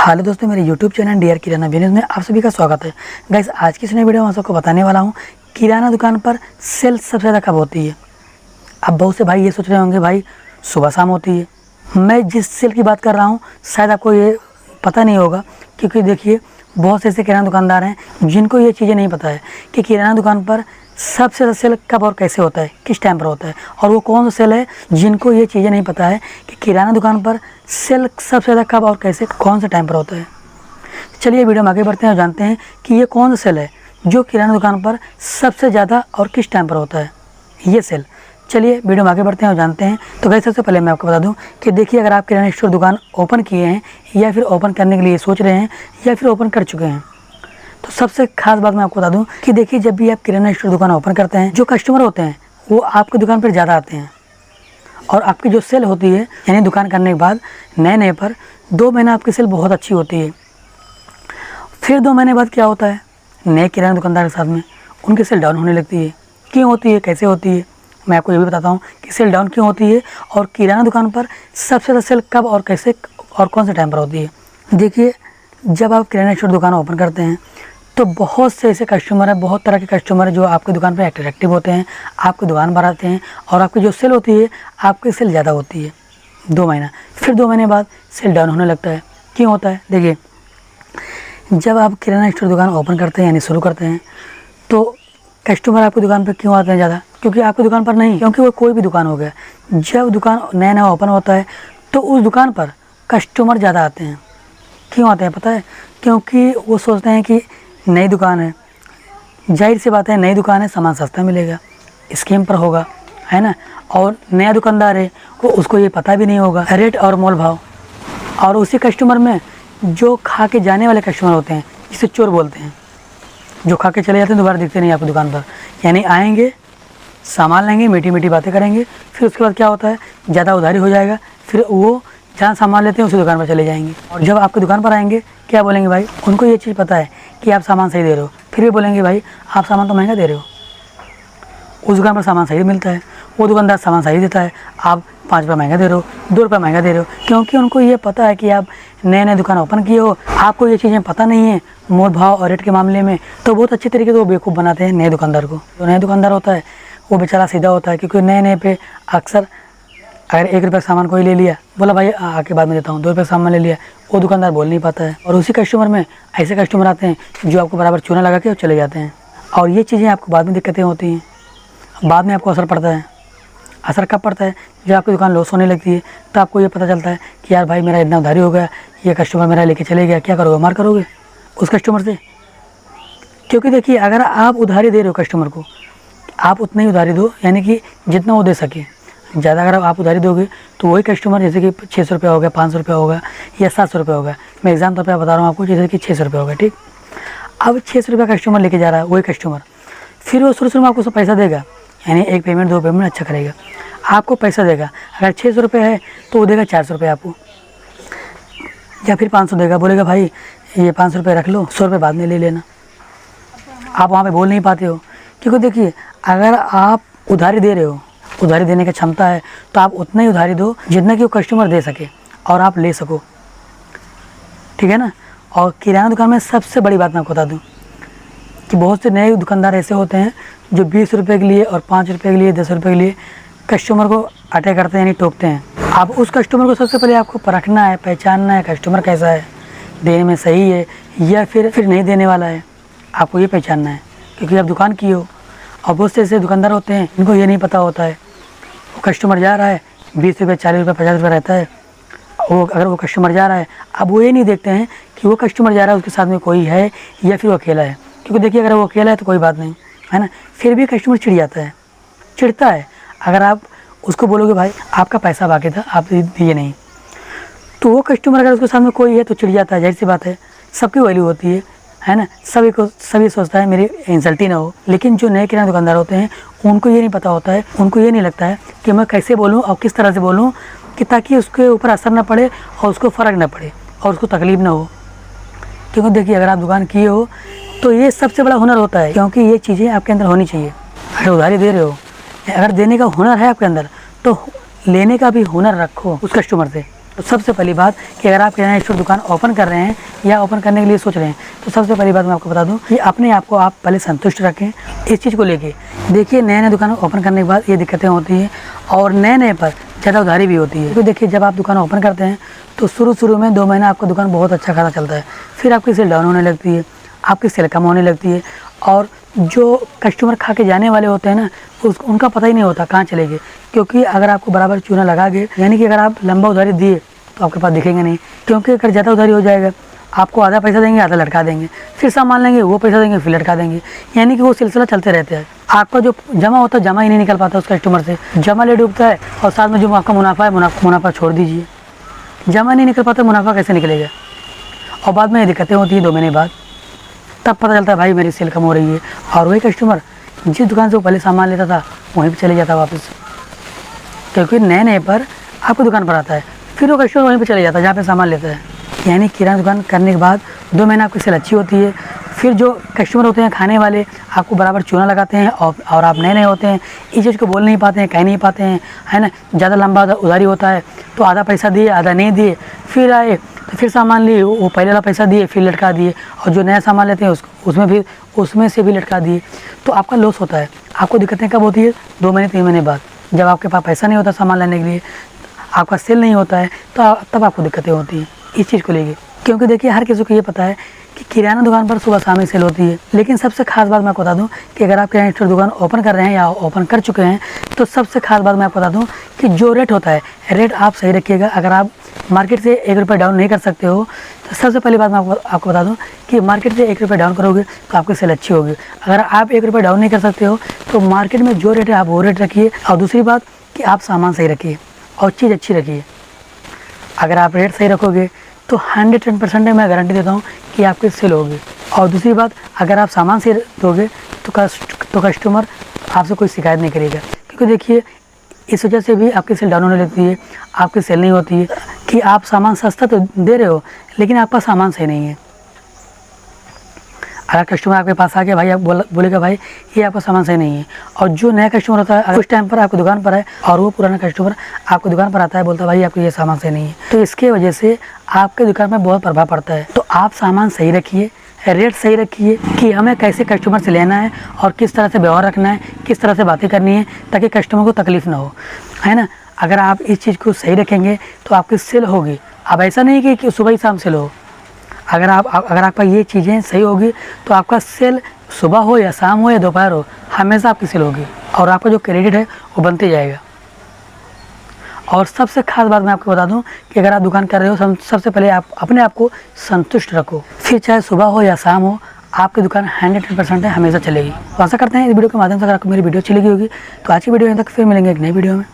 Hello दोस्तों, मेरे YouTube channel D R किराना business में आप सभी का स्वागत है। गाइस, आज की इस नई वीडियो में मैं सबको बताने वाला हूँ किराना दुकान पर सेल सबसे ज़्यादा कब होती है। अब बहुत से भाई ये सोच रहे होंगे भाई सुबह शाम होती है। मैं जिस सेल की बात कर रहा हूँ शायद आपको ये पता नहीं होगा, क्योंकि देखिए बहुत से ऐसे किराना दुकानदार हैं जिनको ये चीज़ें नहीं पता है कि किराना दुकान पर सबसे ज़्यादा सेल कब और कैसे होता है, किस टाइम पर होता है। और वो कौन सा सेल है जिनको ये चीज़ें नहीं पता है कि किराना दुकान पर सेल सबसे ज़्यादा कब और कैसे कौन से टाइम पर होता है। चलिए वीडियो में आगे बढ़ते हैं और जानते हैं कि ये कौन सा सेल है जो किराना दुकान पर सबसे ज़्यादा और किस टाइम पर होता है ये सेल। चलिए वीडियो में आगे बढ़ते हैं और जानते हैं। तो गाइस, सबसे पहले मैं आपको बता दूं कि देखिए, अगर आप किराना स्टोर दुकान ओपन किए हैं या फिर ओपन करने के लिए सोच रहे हैं या फिर ओपन कर चुके हैं, तो सबसे खास बात मैं आपको बता दूं कि देखिए, जब भी आप किराना स्टोर दुकान ओपन करते हैं जो कस्टमर होते हैं वो आपकी दुकान पर ज़्यादा आते हैं। और आपकी जो सेल होती है यानी दुकान करने के बाद नए पर 2 महीना आपकी सेल बहुत अच्छी होती है। फिर 2 महीने बाद क्या होता है, नए किराना दुकानदार के साथ में उनकी सेल डाउन होने लगती है। क्यों होती है, कैसे होती है, मैं आपको ये भी बताता हूँ कि सेल डाउन क्यों होती है और किराना दुकान पर सबसे ज़्यादा सेल कब और कैसे और कौन से टाइम पर होती है। देखिए, जब आप किराना स्टोर दुकान ओपन करते हैं तो बहुत से ऐसे कस्टमर हैं, बहुत तरह के कस्टमर हैं जो आपकी दुकान पर अट्रैक्टिव होते हैं, आपकी दुकान पर आते हैं और आपकी जो सेल होती है आपकी सेल ज़्यादा होती है 2 महीना। फिर 2 महीने बाद सेल डाउन होने लगता है। क्यों होता है, देखिए, जब आप किराना स्टोर दुकान ओपन करते हैं यानी शुरू करते हैं तो कस्टमर आपकी दुकान पर क्यों आते हैं ज़्यादा, क्योंकि आपकी दुकान पर नहीं, क्योंकि वो कोई भी दुकान हो गया, जब दुकान नया ओपन होता है तो उस दुकान पर कस्टमर ज़्यादा आते हैं। क्यों आते हैं पता है, क्योंकि वो सोचते हैं कि नई दुकान है, जाहिर सी बात है नई दुकान है, सामान सस्ता मिलेगा, स्कीम पर होगा, है ना। और नया दुकानदार है वो उसको ये पता भी नहीं होगा रेट और मोल भाव। और उसी कस्टमर में जो खा के जाने वाले कस्टमर होते हैं जिसे चोर बोलते हैं, जो खा के चले जाते हैं दोबारा दिखते नहीं आपकी दुकान पर, यानी आएंगे सामान लेंगे, मीठी मीठी बातें करेंगे, फिर उसके बाद क्या होता है ज़्यादा उधारी हो जाएगा, फिर वो जहाँ सामान लेते हैं उसी दुकान पर चले जाएंगे। और जब आपकी दुकान पर आएंगे क्या बोलेंगे, भाई उनको ये चीज़ पता है कि आप सामान सही दे रहे हो, फिर भी बोलेंगे भाई आप सामान तो महंगा दे रहे हो। उस दुकान पर सामान सही मिलता है, वो दुकानदार सामान सही देता है, आप 5 रुपये महंगा दे रहे हो, 2 रुपये महंगा दे रहे हो, क्योंकि उनको ये पता है कि आप नए दुकान ओपन किए हो, आपको ये चीज़ें पता नहीं है मोल भाव और रेट के मामले में। तो बहुत अच्छे तरीके से वो बेवकूफ़ बनाते हैं नए दुकानदार को। जो नया दुकानदार होता है वो बेचारा सीधा होता है, क्योंकि नए पे अक्सर अगर 1 रुपये का सामान कोई ले लिया, बोला भाई आके बाद में देता हूँ, 2 रुपये का सामान ले लिया, वो दुकानदार बोल नहीं पाता है। और उसी कस्टमर में ऐसे कस्टमर आते हैं जो आपको बराबर चूना लगा के चले जाते हैं। और ये चीज़ें आपको बाद में दिक्कतें होती हैं, बाद में आपको असर पड़ता है। असर कब पड़ता है, जब आपकी दुकान लॉस होने लगती है तो आपको ये पता चलता है कि यार भाई मेरा इतना उधारी हो गया, ये कस्टमर मेरा लेके चले गया, क्या करोगे, मार करोगे उस कस्टमर से। क्योंकि देखिए, अगर आप उधारी दे रहे हो कस्टमर को, आप उतना ही उधारी दो, यानी कि जितना वो दे सके। ज़्यादा अगर आप उधारी दोगे तो वही कस्टमर, जैसे कि 600 रुपया हो गया, 500 रुपया होगा या 700 रुपया होगा, मैं एग्जाम तौर पर बता रहा हूँ आपको, जैसे कि 600 रुपया होगा, ठीक। अब 600 रुपया कस्टमर लेके जा रहा है वही कस्टमर, फिर वो शुरू में आपको सब पैसा देगा, यानी 1 पेमेंट 2 पेमेंट अच्छा करेगा, आपको पैसा देगा। अगर 600 रुपये है तो वो देगा 400 रुपये आपको, या फिर 500 देगा, बोलेगा भाई ये 500 रुपये रख लो, 100 रुपये बाद में ले लेना। आप वहाँ पे बोल नहीं पाते हो, क्योंकि देखिए, अगर आप उधारी दे रहे हो, उधारी देने की क्षमता है तो आप उतना ही उधारी दो जितना कि वो कस्टमर दे सके और आप ले सको, ठीक है ना। और किराना दुकान में सबसे बड़ी बात मैं आपको बता दूँ कि बहुत से नए दुकानदार ऐसे होते हैं जो 20 रुपये के लिए और 5 रुपये के लिए, 10 रुपये के लिए कस्टमर को अटैक करते हैं, यानी टोकते हैं। आप उस कस्टमर को सबसे पहले आपको परखना है, पहचानना है, कस्टमर कैसा है, देने में सही है या फिर नहीं देने वाला है, आपको ये पहचानना है। क्योंकि आप दुकान की हो और बहुत से ऐसे दुकानदार होते हैं इनको ये नहीं पता होता है, वो कस्टमर जा रहा है 20 रुपये, 40 रुपये, 50 रुपये रहता है, अगर वो कस्टमर जा रहा है, अब वो ये नहीं देखते हैं कि वो कस्टमर जा रहा है उसके साथ में कोई है या फिर वो अकेला है। क्योंकि देखिए, अगर वो अकेला है तो कोई बात नहीं, है ना, फिर भी कस्टमर चिढ़ जाता है, चिढ़ता है। अगर आप उसको बोलोगे भाई आपका पैसा बाकी था आप दिए नहीं, तो वो कस्टमर अगर उसके सामने कोई है तो चिढ़ जाता है, जाहिर सी बात है, सबकी वैल्यू होती है ना, सभी सोचता है मेरी इंसल्ट ही ना हो। लेकिन जो नए किराना दुकानदार होते हैं उनको ये नहीं पता होता है, उनको ये नहीं लगता है कि मैं कैसे बोलूँ और किस तरह से बोलूँ कि ताकि उसके ऊपर असर ना पड़े और उसको फ़र्क ना पड़े और उसको तकलीफ़ ना हो। क्योंकि देखिए, अगर आप दुकान किए हो तो ये सबसे बड़ा हुनर होता है, क्योंकि ये चीज़ें आपके अंदर होनी चाहिए। अगर उधारी दे रहे हो, अगर देने का हुनर है आपके अंदर तो लेने का भी हुनर रखो उस कस्टमर से, तो सबसे पहली बात कि अगर आप किराना स्टोर दुकान ओपन कर रहे हैं या ओपन करने के लिए सोच रहे हैं, तो सबसे पहली बात मैं आपको बता दूं कि अपने आप को आप पहले संतुष्ट रखें इस चीज़ को लेके। देखिए, नए दुकान ओपन करने के बाद ये दिक्कतें होती हैं और नए पर ज़्यादा उधारी भी होती है। तो देखिए, जब आप दुकान ओपन करते हैं तो शुरू में 2 महीना आपका दुकान बहुत अच्छा खासा चलता है, फिर आपकी सेल डाउन होने लगती है, आपकी सेल कम होने लगती है और जो कस्टमर खा के जाने वाले होते हैं ना, उनका पता ही नहीं होता कहाँ चले गए। क्योंकि अगर आपको बराबर चूना लगा के, यानी कि अगर आप लंबा उधारी दिए तो आपके पास दिखेंगे नहीं, क्योंकि अगर ज़्यादा उधारी हो जाएगा आपको आधा पैसा देंगे, आधा लटका देंगे, फिर सामान लेंगे, वो पैसा देंगे, फिर लटका देंगे, यानी कि वो सिलसिला चलते रहता है। आपका जो जमा होता है जमा ही नहीं निकल पाता उस कस्टमर से, जमा ले डूबता है और साथ में जो आपका मुनाफा है मुनाफा छोड़ दीजिए, जमा नहीं निकल पाता, मुनाफा कैसे निकलेगा। और बाद में ये दिक्कतें होती हैं 2 महीने बाद, तब पता चलता है भाई मेरी सेल कम हो रही है, और वही कस्टमर जिस दुकान से वो पहले सामान लेता था वहीं पर चले जाता वापस, क्योंकि नए पर आपकी दुकान पर आता है, फिर वो कस्टमर वहीं पर चले जाता है जहाँ पे सामान लेता है। यानी किराना दुकान करने के बाद 2 महीना आपकी सेल अच्छी होती है, फिर जो कस्टमर होते हैं खाने वाले आपको बराबर चूना लगाते हैं और आप नए होते हैं, इस चीज़ को बोल नहीं पाते हैं, कह नहीं पाते हैं, है ना। ज़्यादा लंबा उधारी होता है तो आधा पैसा दिए, आधा नहीं दिए, फिर आए तो फिर सामान लिए, वो पहले वाला पैसा दिए फिर लटका दिए, और जो नया सामान लेते हैं उसमें से भी लटका दिए, तो आपका लॉस होता है। आपको दिक्कतें कब होती है? 2 महीने 3 महीने बाद, जब आपके पास पैसा नहीं होता सामान लेने के लिए, आपका सेल नहीं होता है, तो तब आपको दिक्कतें होती हैं इस चीज़ को लेके। क्योंकि देखिए, हर किसी को ये पता है कि किराना दुकान पर सुबह शाम ही सेल होती है, लेकिन सबसे खास बात मैं आपको बता दूं कि अगर आप किराना स्टोर दुकान ओपन कर रहे हैं या ओपन कर चुके हैं, तो सबसे खास बात मैं आपको बता दूं कि जो रेट होता है, रेट आप सही रखिएगा। अगर आप मार्केट से 1 रुपये डाउन नहीं कर सकते हो, तो सबसे पहली बात मैं आपको बता दूं कि मार्केट से 1 रुपये डाउन करोगे तो आपकी सेल अच्छी होगी। अगर आप 1 रुपये डाउन नहीं कर सकते हो तो मार्केट में जो रेट है आप वो रेट रखिए, और दूसरी बात कि आप सामान सही रखिए और चीज़ अच्छी रखिए। अगर आप रेट सही रखोगे तो 110% मैं गारंटी देता हूँ कि आपकी सेल होगी। और दूसरी बात, अगर आप सामान सही दोगे तो कस्टमर आपसे कोई शिकायत नहीं करेगा। क्योंकि देखिए, इस वजह से भी आपकी सेल डाउन होने लगती है, आपकी सेल नहीं होती है कि आप सामान सस्ता तो दे रहे हो लेकिन आपका सामान सही नहीं है। अगर कस्टमर आपके पास आ गया, भाई आप बोलेगा भाई ये आपका सामान सही नहीं है, और जो नया कस्टमर होता है उस टाइम पर आपकी दुकान पर है और वो पुराना कस्टमर आपकी दुकान पर आता है, बोलता है भाई आपको ये सामान सही नहीं है, तो इसके वजह से आपके दुकान में बहुत प्रभाव पड़ता है। तो आप सामान सही रखिए, रेट सही रखिए कि हमें कैसे कस्टमर से लेना है और किस तरह से व्यवहार रखना है, किस तरह से बातें करनी है, ताकि कस्टमर को तकलीफ़ ना हो, है ना। अगर आप इस चीज़ को सही रखेंगे तो आपकी सेल होगी। अब ऐसा नहीं कि सुबह ही शाम सेल हो, अगर आपका ये चीज़ें सही होगी तो आपका सेल सुबह हो या शाम हो या दोपहर हो, हमेशा आपकी सेल होगी और आपका जो क्रेडिट है वो बनते जाएगा। और सबसे खास बात मैं आपको बता दूं कि अगर आप दुकान कर रहे हो, सबसे पहले आप अपने आप को संतुष्ट रखो, फिर चाहे सुबह हो या शाम हो, आपकी दुकान 100% है, हमेशा चलेगी। तो आशा करते हैं इस वीडियो के माध्यम से अगर आपको मेरी वीडियो अच्छी लगी होगी, तो आज की वीडियो यहाँ तक, फिर मिलेंगे एक नई वीडियो में।